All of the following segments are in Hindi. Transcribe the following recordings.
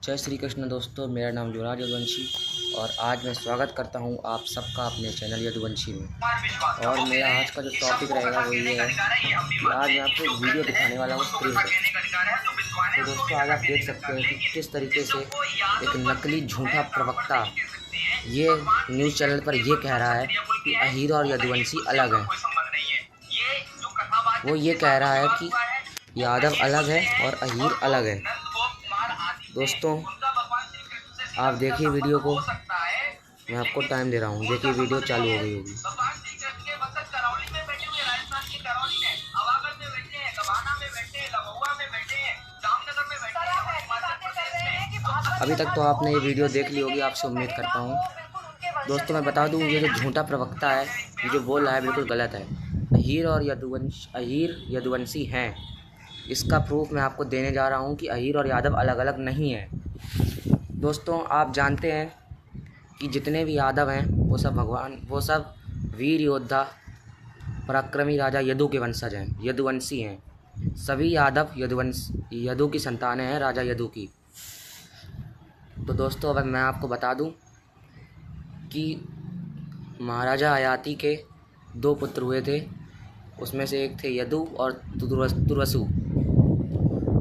जय श्री कृष्ण दोस्तों, मेरा नाम युवराज यदुवंशी और आज मैं स्वागत करता हूं आप सबका अपने चैनल यदुवंशी में। और मेरा आज का जो टॉपिक रहेगा वो ये है कि आज मैं आपको एक वीडियो दिखाने वाला हूं स्क्रीन पर। तो दोस्तों, आज आप देख सकते हैं कि किस तरीके से एक नकली झूठा प्रवक्ता ये न्यूज़ चैनल पर ये कह रहा है कि अहीर और यदुवंशी अलग हैं। वो ये कह रहा है कि यादव अलग है और अहीर अलग है। दोस्तों, आप देखिए वीडियो को, मैं आपको टाइम दे रहा हूँ। देखिए वीडियो चालू हो गई होगी। अभी तक तो आपने ये वीडियो देख ली होगी, आपसे उम्मीद करता हूँ। दोस्तों, मैं बता दूँ, ये जो झूठा प्रवक्ता है ये जो बोल रहा है बिल्कुल गलत है। अहीर यदुवंशी हैं, इसका प्रूफ मैं आपको देने जा रहा हूँ कि अहीर और यादव अलग अलग नहीं हैं। दोस्तों, आप जानते हैं कि जितने भी यादव हैं वो सब वीर योद्धा पराक्रमी राजा यदु के वंशज हैं, यदुवंशी हैं। सभी यादव यदु की संतानें हैं, राजा यदु की। तो दोस्तों, अब मैं आपको बता दूं कि महाराजा ययाति के 2 पुत्र हुए थे, उसमें से एक थे यदु और तुर्वसु।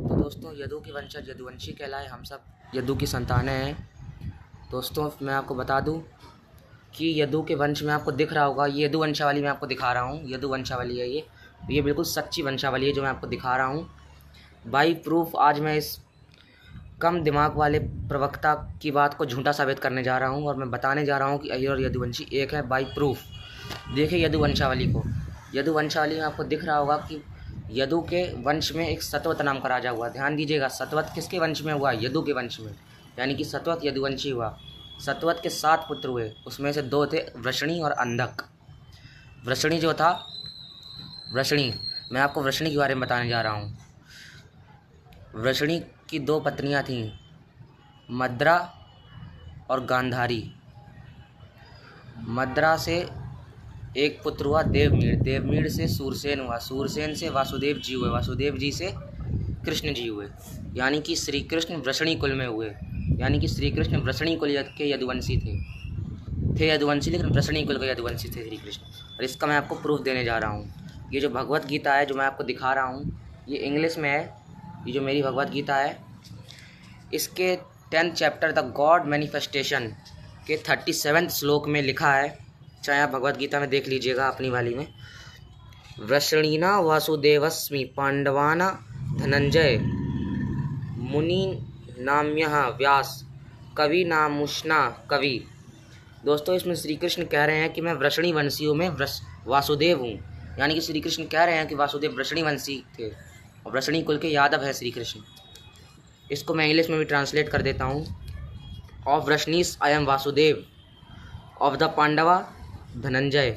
तो दोस्तों, यदु के वंशज यदुवंशी कहलाए, हम सब यदु की संतानें हैं। दोस्तों, मैं आपको बता दूं कि यदु के वंश में आपको दिख रहा होगा, ये यदु वंशावली मैं आपको दिखा रहा हूँ। यदु वंशावली है ये बिल्कुल सच्ची वंशावली है जो मैं आपको दिखा रहा हूँ बाई प्रूफ। आज मैं इस कम दिमाग वाले प्रवक्ता की बात को झूठा साबित करने जा रहा हूँ और मैं बताने जा रहा हूँ कि अहीर और यदुवंशी एक है बाई प्रूफ। देखिए यदु वंशावली को, यदु वंशावली में आपको दिख रहा होगा कि यदु के वंश में एक सतवत नाम का राजा हुआ। ध्यान दीजिएगा, सतवत किसके वंश में हुआ? यदु के वंश में, यानी कि सतवत यदुवंशी हुआ। सतवत के 7 पुत्र हुए, उसमें से 2 थे वृषणी और अंधक। वृषणी जो था, मैं आपको वृषणी के बारे में बताने जा रहा हूँ। वृषणी की 2 पत्नियाँ थीं, मद्रा और गांधारी। मद्रा से एक पुत्र हुआ देवमीड़, देवमीड़ से सूरसेन हुआ, सूरसेन से वासुदेव जी हुए, वासुदेव जी से कृष्ण जी हुए, यानी कि श्री कृष्ण वृषणी कुल में हुए। यानी कि श्री कृष्ण वृषणी कुल के यदुवंशी थे यदुवंशी, लेकिन वृषणी कुल के यदुवंशी थे श्री कृष्ण। और इसका मैं आपको प्रूफ देने जा रहा हूँ। ये जो भगवत गीता है जो मैं आपको दिखा रहा हूँ, ये इंग्लिश में है। ये जो मेरी भगवत गीता है, इसके 10th chapter the God manifestation के 37वें श्लोक में लिखा है, चाहे आप भगवत गीता में देख लीजिएगा अपनी वाली में। वृषणीना वासुदेवस्मि पांडवाना धनंजय मुनि नाम्यः व्यास कवि नामुष्णा कवि। दोस्तों, इसमें श्री कृष्ण कह रहे हैं कि मैं वृषणी वंशियों में वासुदेव हूँ, यानी कि श्री कृष्ण कह रहे हैं कि वासुदेव वृषणी वंशी थे और वृषणी कुल के यादव है श्री कृष्ण। इसको मैं इंग्लिश में भी ट्रांसलेट कर देता हूँ। Of Vrishnis I am Vasudev, of the Pandava Dhananjay,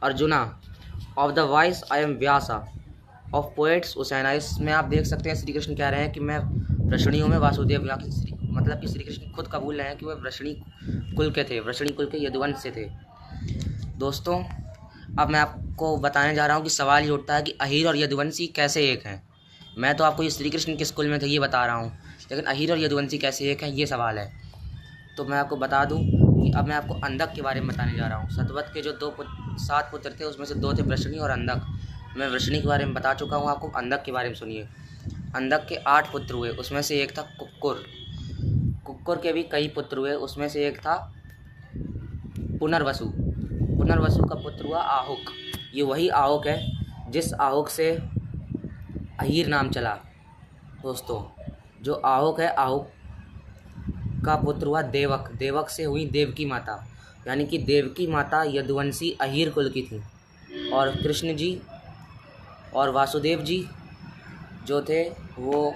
Arjuna, of the wise I am Vyasa, of poets Ushana. इसमें आप देख सकते हैं श्री कृष्ण कह रहे हैं कि मैं वृषणियों में वासुदेव, मतलब कि श्री कृष्ण खुद कबूल रहे हैं कि वह वृषणी कुल के थे, वृषणी कुल के यदुवंश से थे। दोस्तों, अब मैं आपको बताने जा रहा हूँ कि सवाल ये उठता है कि अहीर और यदुवंशी कैसे एक हैं। मैं तो आपको ये श्री कृष्ण किस कुल में थे ये बता रहा हूँ, लेकिन अहीर और यदुवंशी कैसे एक हैं ये सवाल है। तो मैं आपको बता दूं कि अब मैं आपको अंधक के बारे में बताने जा रहा हूँ। सतवत के जो 7 पुत्र थे, उसमें से 2 थे वृषणी और अंधक। मैं वृषणी के बारे में बता चुका हूँ, आपको अंधक के बारे में सुनिए। अंधक के 8 पुत्र हुए, उसमें से एक था कुक्कुर। कुक्कुर के भी कई पुत्र हुए, उसमें से एक था पुनर्वसु। पुनर्वसु का पुत्र हुआ आहुक। ये वही आहुक है जिस आहुक से अहीर नाम चला। दोस्तों, जो आहुक है, आहुक का पुत्र हुआ देवक। देवक से हुई देवकी माता, यानी कि देवकी माता यदुवंशी अहीर कुल की थी। और कृष्ण जी और वासुदेव जी जो थे वो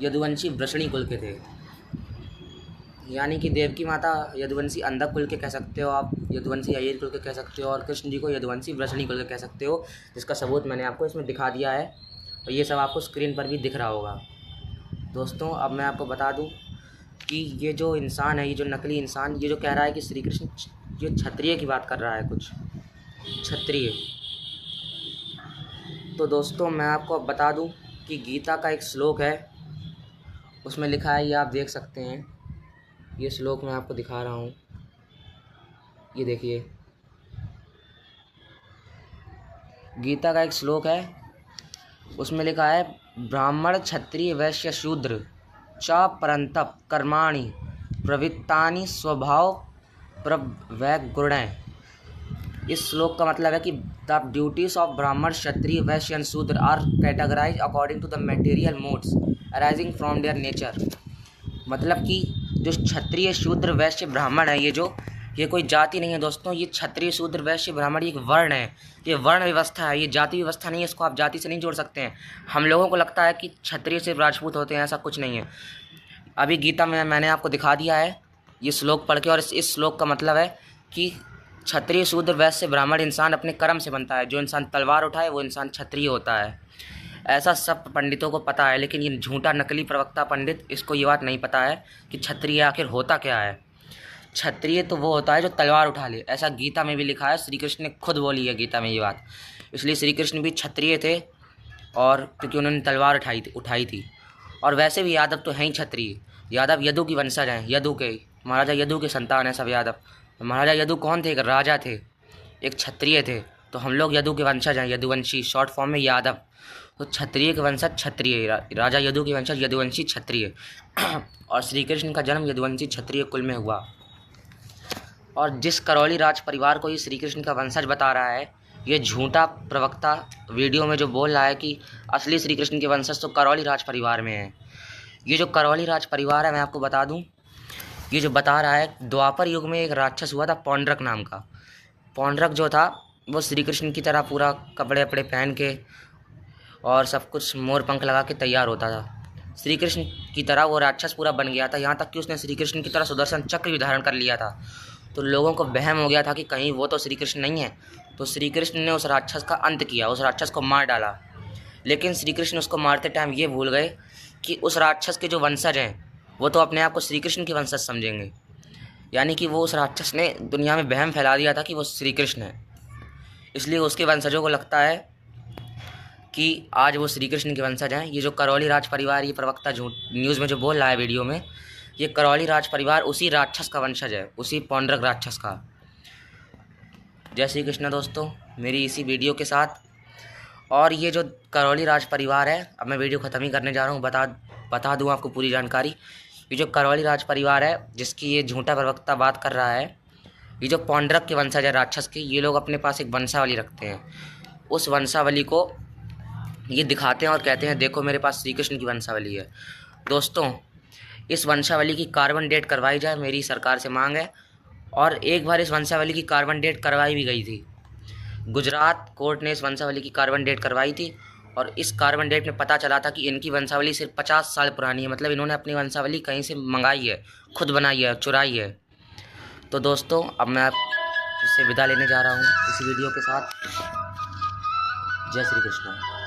यदुवंशी वृषणी कुल के थे। यानी कि देवकी माता यदुवंशी अंधक कुल के कह सकते हो आप, यदुवंशी अहीर कुल के कह सकते हो, और कृष्ण जी को यदुवंशी वृषणी कुल के कह सकते हो, जिसका सबूत मैंने आपको इसमें दिखा दिया है और ये सब आपको स्क्रीन पर भी दिख रहा होगा। दोस्तों, अब मैं आपको बता दूं कि ये जो इंसान है, ये जो नकली इंसान, ये जो कह रहा है कि श्री कृष्ण ये क्षत्रिय की बात कर रहा है, कुछ क्षत्रिय। तो दोस्तों, मैं आपको अब बता दूं कि गीता का एक श्लोक है, उसमें लिखा है, ये आप देख सकते हैं, ये श्लोक मैं आपको दिखा रहा हूँ, ये देखिए, गीता का एक श्लोक है, उसमें लिखा है, ब्राह्मण क्षत्रिय वैश्य शूद्र च परंतप कर्माणि प्रवृत्तानि स्वभाव प्रवैगुण्य। इस श्लोक का मतलब है कि द ड्यूटीज ऑफ ब्राह्मण क्षत्रिय Vaishya and Shudra are categorize according to the material modes arising from their nature. मतलब कि जो क्षत्रिय शूद्र वैश्य ब्राह्मण है, ये कोई जाति नहीं है दोस्तों, ये क्षत्रिय शूद्र वैश्य ब्राह्मण एक वर्ण है, ये वर्ण व्यवस्था है, ये जाति व्यवस्था नहीं है, इसको आप जाति से नहीं जोड़ सकते हैं। हम लोगों को लगता है कि क्षत्रिय सिर्फ राजपूत होते हैं, ऐसा कुछ नहीं है। अभी गीता में मैंने आपको दिखा दिया है ये श्लोक पढ़ के, और इस श्लोक का मतलब है कि क्षत्रिय शूद्र वैश्य ब्राह्मण इंसान अपने कर्म से बनता है। जो इंसान तलवार उठाए वो इंसान क्षत्रिय होता है, ऐसा सब पंडितों को पता है। लेकिन ये झूठा नकली प्रवक्ता पंडित, इसको ये बात नहीं पता है कि क्षत्रिय आखिर होता क्या है। क्षत्रिय तो वो होता है जो तलवार उठा ले, ऐसा गीता में भी लिखा है, श्री कृष्ण ने खुद बोली है गीता में ये बात। इसलिए श्री कृष्ण भी क्षत्रिय थे, और क्योंकि उन्होंने तलवार उठाई थी। और वैसे भी यादव तो हैं ही क्षत्रिय, यादव यदु की वंशज हैं, यदु के, महाराजा यदु के संतान हैं सब यादव। महाराजा यदु कौन थे? एक राजा थे, एक क्षत्रिय थे, तो हम लोग यदु के वंशज हैं, यदुवंशी, शॉर्ट फॉर्म में यादव। तो क्षत्रिय के वंशज क्षत्रिय, राजा यदु के वंशज यदुवंशी क्षत्रिय। और श्री कृष्ण का जन्म यदुवंशी क्षत्रिय कुल में हुआ। और जिस करौली राज परिवार को ये श्री कृष्ण का वंशज बता रहा है, ये झूठा प्रवक्ता वीडियो में जो बोल रहा है कि असली श्री कृष्ण के वंशज तो करौली राज परिवार में है। ये जो करौली राज परिवार है, मैं आपको बता दूं, ये जो बता रहा है, द्वापर युग में एक राक्षस हुआ था पौंड्रक नाम का। पौंड्रक जो था वो श्री कृष्ण की तरह पूरा कपड़े वपड़े पहन के और सब कुछ मोर पंख लगा के तैयार होता था। श्री कृष्ण की तरह वो राक्षस पूरा बन गया था, यहाँ तक कि उसने श्री कृष्ण की तरह सुदर्शन चक्र भी धारण कर लिया था। तो लोगों को वहम हो गया था कि कहीं वो तो श्री कृष्ण नहीं है। तो श्री कृष्ण ने उस राक्षस का अंत किया, उस राक्षस को मार डाला। लेकिन श्री कृष्ण उसको मारते टाइम ये भूल गए कि उस राक्षस के जो वंशज हैं वो तो अपने आप को श्री कृष्ण के वंशज समझेंगे। यानी कि वो उस राक्षस ने दुनिया में वहम फैला दिया था कि वो श्री कृष्ण है, इसलिए उसके वंशजों को लगता है कि आज वो श्री कृष्ण के वंशज हैं। ये जो करौली राज परिवार, ये प्रवक्ता झूठ न्यूज़ में जो बोल रहा है वीडियो में, ये करौली राज परिवार उसी राक्षस का वंशज है, उसी पौंड्रक राक्षस का। जय श्री कृष्ण दोस्तों, मेरी इसी वीडियो के साथ। और ये जो करौली राज परिवार है, अब मैं वीडियो ख़त्म ही करने जा रहा हूँ, बता दूँ आपको पूरी जानकारी। ये जो करौली राज परिवार है जिसकी ये झूठा प्रवक्ता बात कर रहा है, ये जो पौंड्रक के वंशज है राक्षस के, ये लोग अपने पास एक वंशावली रखते हैं। उस वंशावली को ये दिखाते हैं और कहते हैं देखो मेरे पास श्री कृष्ण की वंशावली है। दोस्तों, इस वंशावली की कार्बन डेट करवाई जाए, मेरी सरकार से मांग है। और एक बार इस वंशावली की कार्बन डेट करवाई भी गई थी, गुजरात कोर्ट ने इस वंशावली की कार्बन डेट करवाई थी। और इस कार्बन डेट में पता चला था कि इनकी वंशावली सिर्फ 50 साल पुरानी है। मतलब इन्होंने अपनी वंशावली कहीं से मंगाई है, खुद बनाई है, चुराई है। तो दोस्तों, अब मैं आपसे विदा लेने जा रहा हूँ इस वीडियो के साथ। जय श्री कृष्ण।